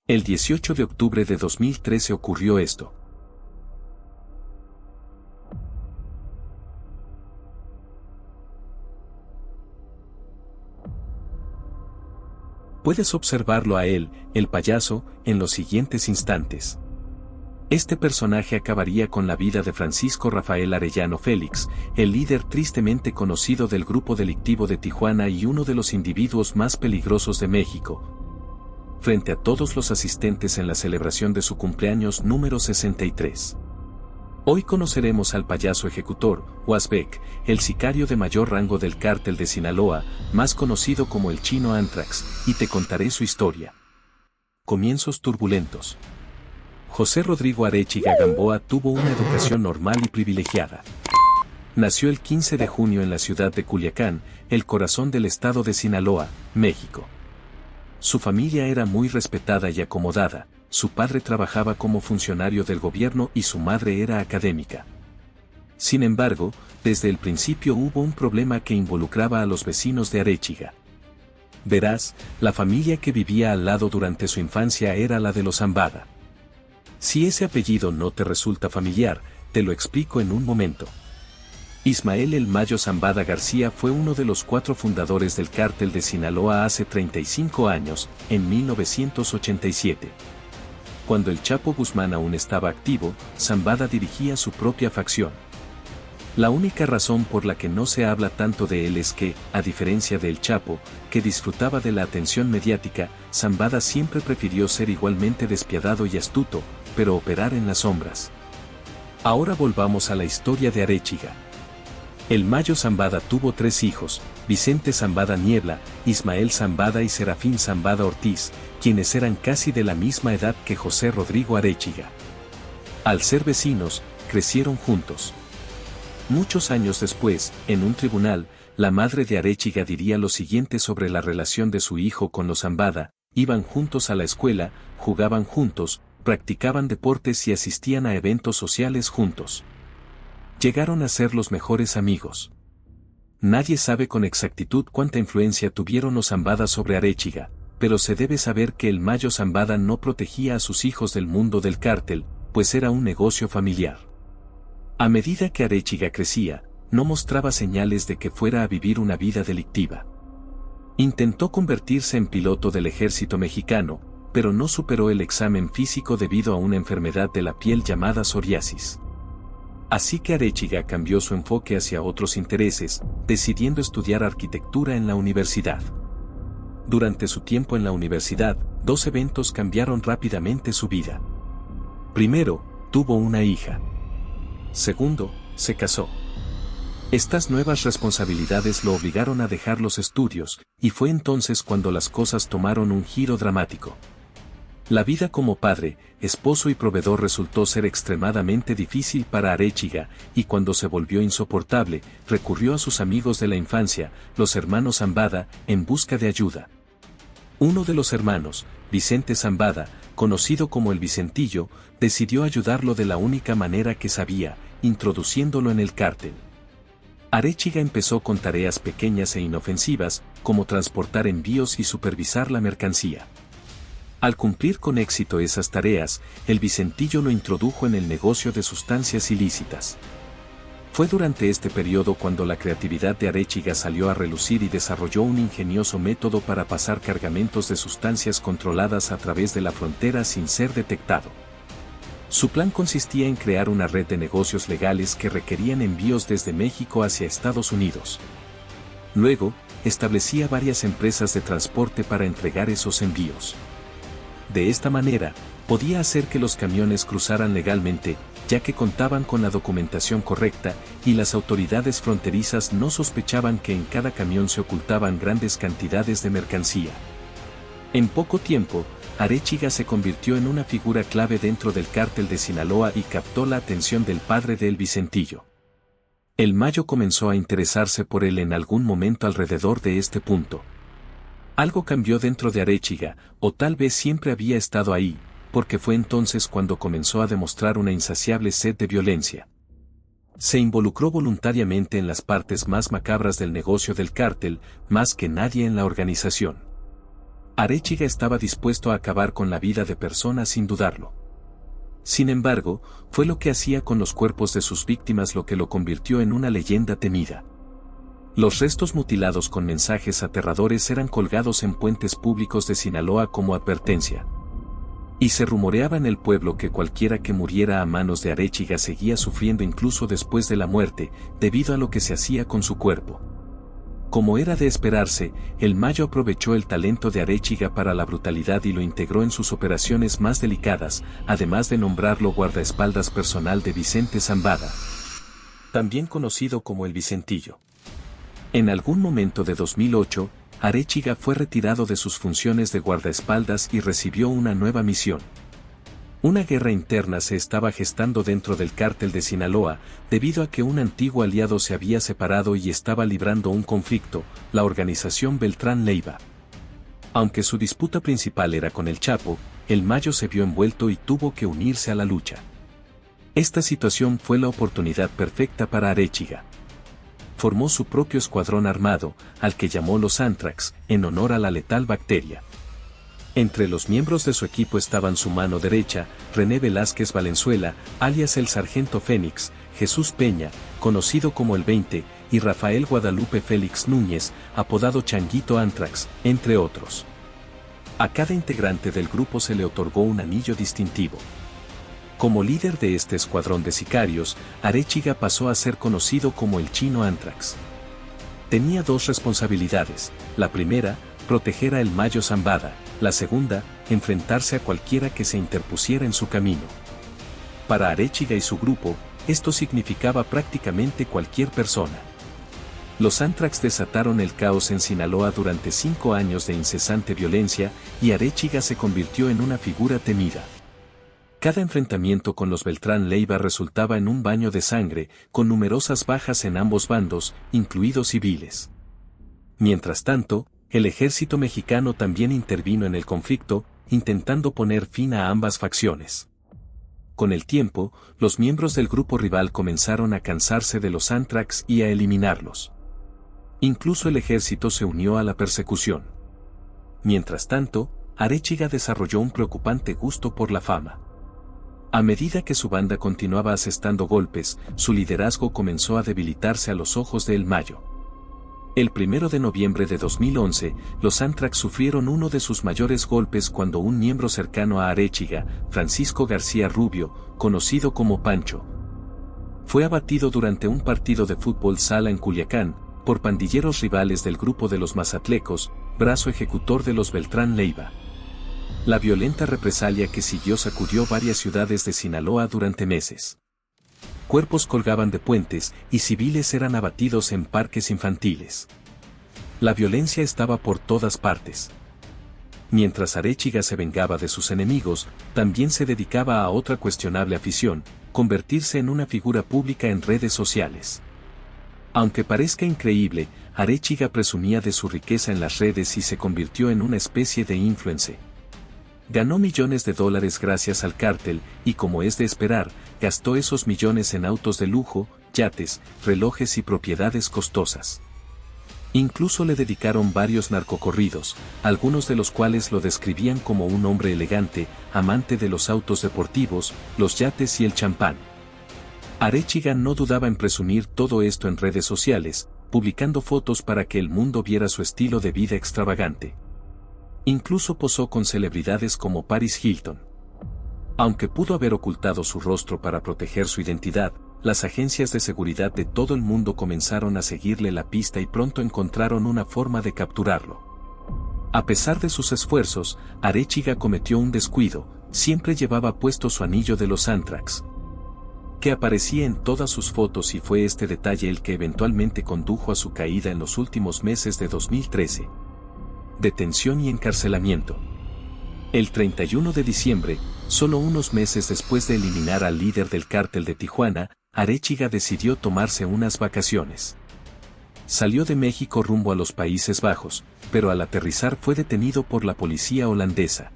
El 18 de octubre de 2013 ocurrió esto. Puedes observarlo a él, el payaso, en los siguientes instantes. Este personaje acabaría con la vida de Francisco Rafael Arellano Félix, el líder tristemente conocido del grupo delictivo de Tijuana y uno de los individuos más peligrosos de México, frente a todos los asistentes en la celebración de su cumpleaños número 63. Hoy conoceremos al payaso ejecutor, Wazbek, el sicario de mayor rango del cártel de Sinaloa, más conocido como el Chino Anthrax, y te contaré su historia. Comienzos turbulentos. José Rodrigo Arechiga Gamboa tuvo una educación normal y privilegiada. Nació el 15 de junio en la ciudad de Culiacán, el corazón del estado de Sinaloa, México. Su familia era muy respetada y acomodada, su padre trabajaba como funcionario del gobierno y su madre era académica. Sin embargo, desde el principio hubo un problema que involucraba a los vecinos de Arechiga. Verás, la familia que vivía al lado durante su infancia era la de los Zambada. Si ese apellido no te resulta familiar, te lo explico en un momento. Ismael El Mayo Zambada García fue uno de los 4 fundadores del cártel de Sinaloa hace 35 años, en 1987. Cuando el Chapo Guzmán aún estaba activo, Zambada dirigía su propia facción. La única razón por la que no se habla tanto de él es que, a diferencia de El Chapo, que disfrutaba de la atención mediática, Zambada siempre prefirió ser igualmente despiadado y astuto, pero operar en las sombras. Ahora volvamos a la historia de Arechiga. El Mayo Zambada tuvo 3 hijos, Vicente Zambada Niebla, Ismael Zambada y Serafín Zambada Ortiz, quienes eran casi de la misma edad que José Rodrigo Arechiga. Al ser vecinos, crecieron juntos. Muchos años después, en un tribunal, la madre de Arechiga diría lo siguiente sobre la relación de su hijo con los Zambada: iban juntos a la escuela, jugaban juntos, practicaban deportes y asistían a eventos sociales juntos. Llegaron a ser los mejores amigos. Nadie sabe con exactitud cuánta influencia tuvieron los Zambada sobre Arechiga, pero se debe saber que el Mayo Zambada no protegía a sus hijos del mundo del cártel, pues era un negocio familiar. A medida que Arechiga crecía, no mostraba señales de que fuera a vivir una vida delictiva. Intentó convertirse en piloto del ejército mexicano, pero no superó el examen físico debido a una enfermedad de la piel llamada psoriasis. Así que Arechiga cambió su enfoque hacia otros intereses, decidiendo estudiar arquitectura en la universidad. Durante su tiempo en la universidad, 2 eventos cambiaron rápidamente su vida. Primero, tuvo una hija. Segundo, se casó. Estas nuevas responsabilidades lo obligaron a dejar los estudios, y fue entonces cuando las cosas tomaron un giro dramático. La vida como padre, esposo y proveedor resultó ser extremadamente difícil para Arechiga, y cuando se volvió insoportable, recurrió a sus amigos de la infancia, los hermanos Zambada, en busca de ayuda. Uno de los hermanos, Vicente Zambada, conocido como el Vicentillo, decidió ayudarlo de la única manera que sabía, introduciéndolo en el cártel. Arechiga empezó con tareas pequeñas e inofensivas, como transportar envíos y supervisar la mercancía. Al cumplir con éxito esas tareas, el Vicentillo lo introdujo en el negocio de sustancias ilícitas. Fue durante este periodo cuando la creatividad de Arechiga salió a relucir y desarrolló un ingenioso método para pasar cargamentos de sustancias controladas a través de la frontera sin ser detectado. Su plan consistía en crear una red de negocios legales que requerían envíos desde México hacia Estados Unidos. Luego, establecía varias empresas de transporte para entregar esos envíos. De esta manera, podía hacer que los camiones cruzaran legalmente, ya que contaban con la documentación correcta, y las autoridades fronterizas no sospechaban que en cada camión se ocultaban grandes cantidades de mercancía. En poco tiempo, Arechiga se convirtió en una figura clave dentro del cártel de Sinaloa y captó la atención del padre de El Vicentillo. El Mayo comenzó a interesarse por él en algún momento alrededor de este punto. Algo cambió dentro de Arechiga, o tal vez siempre había estado ahí, porque fue entonces cuando comenzó a demostrar una insaciable sed de violencia. Se involucró voluntariamente en las partes más macabras del negocio del cártel, más que nadie en la organización. Arechiga estaba dispuesto a acabar con la vida de personas sin dudarlo. Sin embargo, fue lo que hacía con los cuerpos de sus víctimas lo que lo convirtió en una leyenda temida. Los restos mutilados con mensajes aterradores eran colgados en puentes públicos de Sinaloa como advertencia. Y se rumoreaba en el pueblo que cualquiera que muriera a manos de Arechiga seguía sufriendo incluso después de la muerte, debido a lo que se hacía con su cuerpo. Como era de esperarse, el Mayo aprovechó el talento de Arechiga para la brutalidad y lo integró en sus operaciones más delicadas, además de nombrarlo guardaespaldas personal de Vicente Zambada, también conocido como el Vicentillo. En algún momento de 2008, Arechiga fue retirado de sus funciones de guardaespaldas y recibió una nueva misión. Una guerra interna se estaba gestando dentro del cártel de Sinaloa, debido a que un antiguo aliado se había separado y estaba librando un conflicto, la organización Beltrán Leiva. Aunque su disputa principal era con el Chapo, el Mayo se vio envuelto y tuvo que unirse a la lucha. Esta situación fue la oportunidad perfecta para Arechiga. Formó su propio escuadrón armado, al que llamó los Anthrax, en honor a la letal bacteria. Entre los miembros de su equipo estaban su mano derecha, René Velázquez Valenzuela, alias el Sargento Fénix, Jesús Peña, conocido como el 20, y Rafael Guadalupe Félix Núñez, apodado Changuito Anthrax, entre otros. A cada integrante del grupo se le otorgó un anillo distintivo. Como líder de este escuadrón de sicarios, Arechiga pasó a ser conocido como el Chino Anthrax. Tenía dos responsabilidades: la primera, proteger a el Mayo Zambada; la segunda, enfrentarse a cualquiera que se interpusiera en su camino. Para Arechiga y su grupo, esto significaba prácticamente cualquier persona. Los Anthrax desataron el caos en Sinaloa durante 5 años de incesante violencia, y Arechiga se convirtió en una figura temida. Cada enfrentamiento con los Beltrán Leiva resultaba en un baño de sangre, con numerosas bajas en ambos bandos, incluidos civiles. Mientras tanto, el ejército mexicano también intervino en el conflicto, intentando poner fin a ambas facciones. Con el tiempo, los miembros del grupo rival comenzaron a cansarse de los Anthrax y a eliminarlos. Incluso el ejército se unió a la persecución. Mientras tanto, Arechiga desarrolló un preocupante gusto por la fama. A medida que su banda continuaba asestando golpes, su liderazgo comenzó a debilitarse a los ojos de El Mayo. El 1 de noviembre de 2011, los Anthrax sufrieron uno de sus mayores golpes cuando un miembro cercano a Arechiga, Francisco García Rubio, conocido como Pancho, fue abatido durante un partido de fútbol sala en Culiacán, por pandilleros rivales del grupo de los Mazatlecos, brazo ejecutor de los Beltrán Leiva. La violenta represalia que siguió sacudió varias ciudades de Sinaloa durante meses. Cuerpos colgaban de puentes y civiles eran abatidos en parques infantiles. La violencia estaba por todas partes. Mientras Arechiga se vengaba de sus enemigos, también se dedicaba a otra cuestionable afición: convertirse en una figura pública en redes sociales. Aunque parezca increíble, Arechiga presumía de su riqueza en las redes y se convirtió en una especie de influencer. Ganó millones de dólares gracias al cártel, y como es de esperar, gastó esos millones en autos de lujo, yates, relojes y propiedades costosas. Incluso le dedicaron varios narcocorridos, algunos de los cuales lo describían como un hombre elegante, amante de los autos deportivos, los yates y el champán. Arechiga no dudaba en presumir todo esto en redes sociales, publicando fotos para que el mundo viera su estilo de vida extravagante. Incluso posó con celebridades como Paris Hilton. Aunque pudo haber ocultado su rostro para proteger su identidad, las agencias de seguridad de todo el mundo comenzaron a seguirle la pista y pronto encontraron una forma de capturarlo. A pesar de sus esfuerzos, Arechiga cometió un descuido: siempre llevaba puesto su anillo de los Anthrax, que aparecía en todas sus fotos, y fue este detalle el que eventualmente condujo a su caída en los últimos meses de 2013. Detención y encarcelamiento. El 31 de diciembre, solo unos meses después de eliminar al líder del cártel de Tijuana, Arechiga decidió tomarse unas vacaciones. Salió de México rumbo a los Países Bajos, pero al aterrizar fue detenido por la policía holandesa.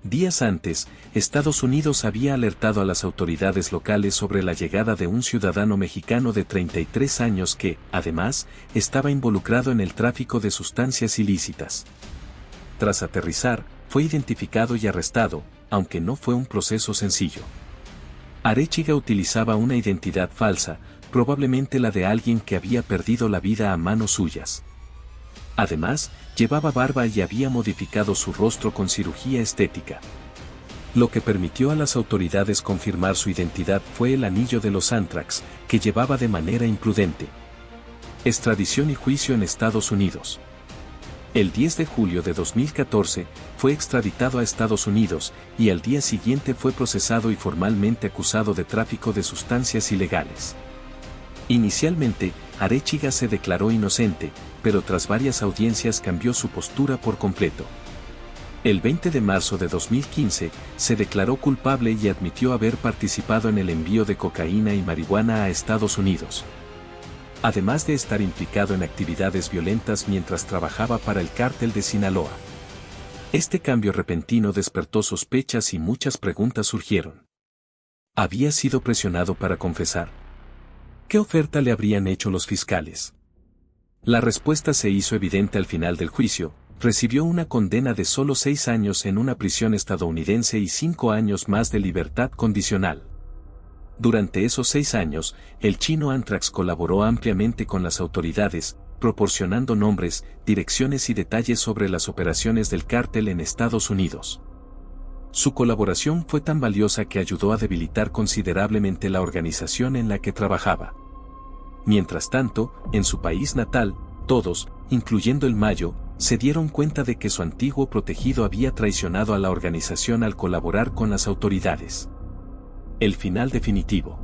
Días antes, Estados Unidos había alertado a las autoridades locales sobre la llegada de un ciudadano mexicano de 33 años que, además, estaba involucrado en el tráfico de sustancias ilícitas. tras aterrizar, fue identificado y arrestado, aunque no fue un proceso sencillo. Arechiga utilizaba una identidad falsa, probablemente la de alguien que había perdido la vida a manos suyas. Además, llevaba barba y había modificado su rostro con cirugía estética. Lo que permitió a las autoridades confirmar su identidad fue el anillo de los Anthrax, que llevaba de manera imprudente. Extradición y juicio en Estados Unidos. El 10 de julio de 2014, fue extraditado a Estados Unidos, y al día siguiente fue procesado y formalmente acusado de tráfico de sustancias ilegales. Inicialmente, Arechiga se declaró inocente, pero tras varias audiencias cambió su postura por completo. El 20 de marzo de 2015, se declaró culpable y admitió haber participado en el envío de cocaína y marihuana a Estados Unidos. Además de estar implicado en actividades violentas mientras trabajaba para el cártel de Sinaloa. Este cambio repentino despertó sospechas y muchas preguntas surgieron. ¿Había sido presionado para confesar? ¿Qué oferta le habrían hecho los fiscales? La respuesta se hizo evidente al final del juicio. Recibió una condena de solo 6 años en una prisión estadounidense y 5 años más de libertad condicional. Durante esos 6 años, el chino Anthrax colaboró ampliamente con las autoridades, proporcionando nombres, direcciones y detalles sobre las operaciones del cártel en Estados Unidos. Su colaboración fue tan valiosa que ayudó a debilitar considerablemente la organización en la que trabajaba. Mientras tanto, en su país natal, todos, incluyendo el Mayo, se dieron cuenta de que su antiguo protegido había traicionado a la organización al colaborar con las autoridades. El final definitivo.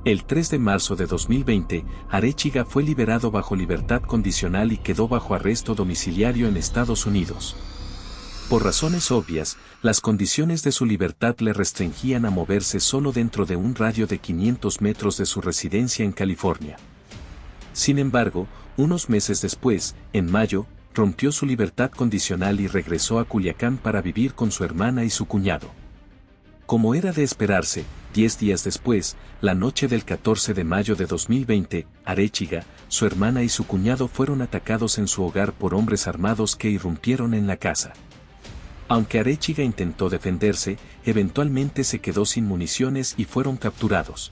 El 3 de marzo de 2020, Arechiga fue liberado bajo libertad condicional y quedó bajo arresto domiciliario en Estados Unidos. Por razones obvias, las condiciones de su libertad le restringían a moverse solo dentro de un radio de 500 metros de su residencia en California. Sin embargo, unos meses después, en mayo, rompió su libertad condicional y regresó a Culiacán para vivir con su hermana y su cuñado. Como era de esperarse, 10 días después, la noche del 14 de mayo de 2020, Arechiga, su hermana y su cuñado fueron atacados en su hogar por hombres armados que irrumpieron en la casa. Aunque Arechiga intentó defenderse, eventualmente se quedó sin municiones y fueron capturados.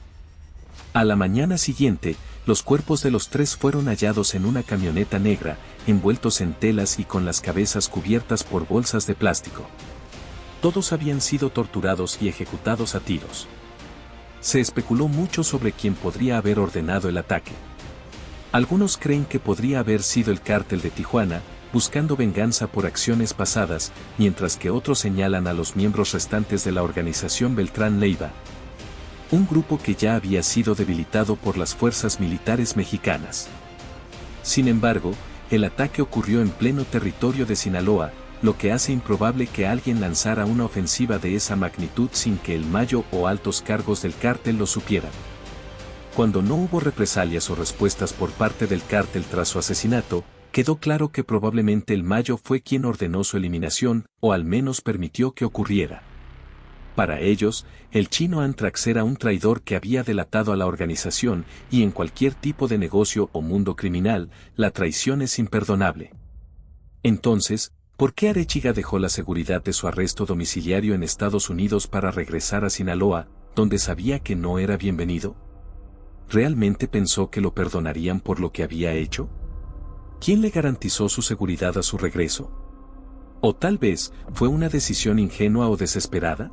A la mañana siguiente, los cuerpos de los 3 fueron hallados en una camioneta negra, envueltos en telas y con las cabezas cubiertas por bolsas de plástico. Todos habían sido torturados y ejecutados a tiros. Se especuló mucho sobre quién podría haber ordenado el ataque. Algunos creen que podría haber sido el cártel de Tijuana, buscando venganza por acciones pasadas, mientras que otros señalan a los miembros restantes de la organización Beltrán Leiva, un grupo que ya había sido debilitado por las fuerzas militares mexicanas. Sin embargo, el ataque ocurrió en pleno territorio de Sinaloa, lo que hace improbable que alguien lanzara una ofensiva de esa magnitud sin que el Mayo o altos cargos del cártel lo supieran. Cuando no hubo represalias o respuestas por parte del cártel tras su asesinato, quedó claro que probablemente el Mayo fue quien ordenó su eliminación, o al menos permitió que ocurriera. Para ellos, el chino Anthrax era un traidor que había delatado a la organización, y en cualquier tipo de negocio o mundo criminal, la traición es imperdonable. Entonces, ¿por qué Arechiga dejó la seguridad de su arresto domiciliario en Estados Unidos para regresar a Sinaloa, donde sabía que no era bienvenido? ¿Realmente pensó que lo perdonarían por lo que había hecho? ¿Quién le garantizó su seguridad a su regreso? ¿O tal vez fue una decisión ingenua o desesperada?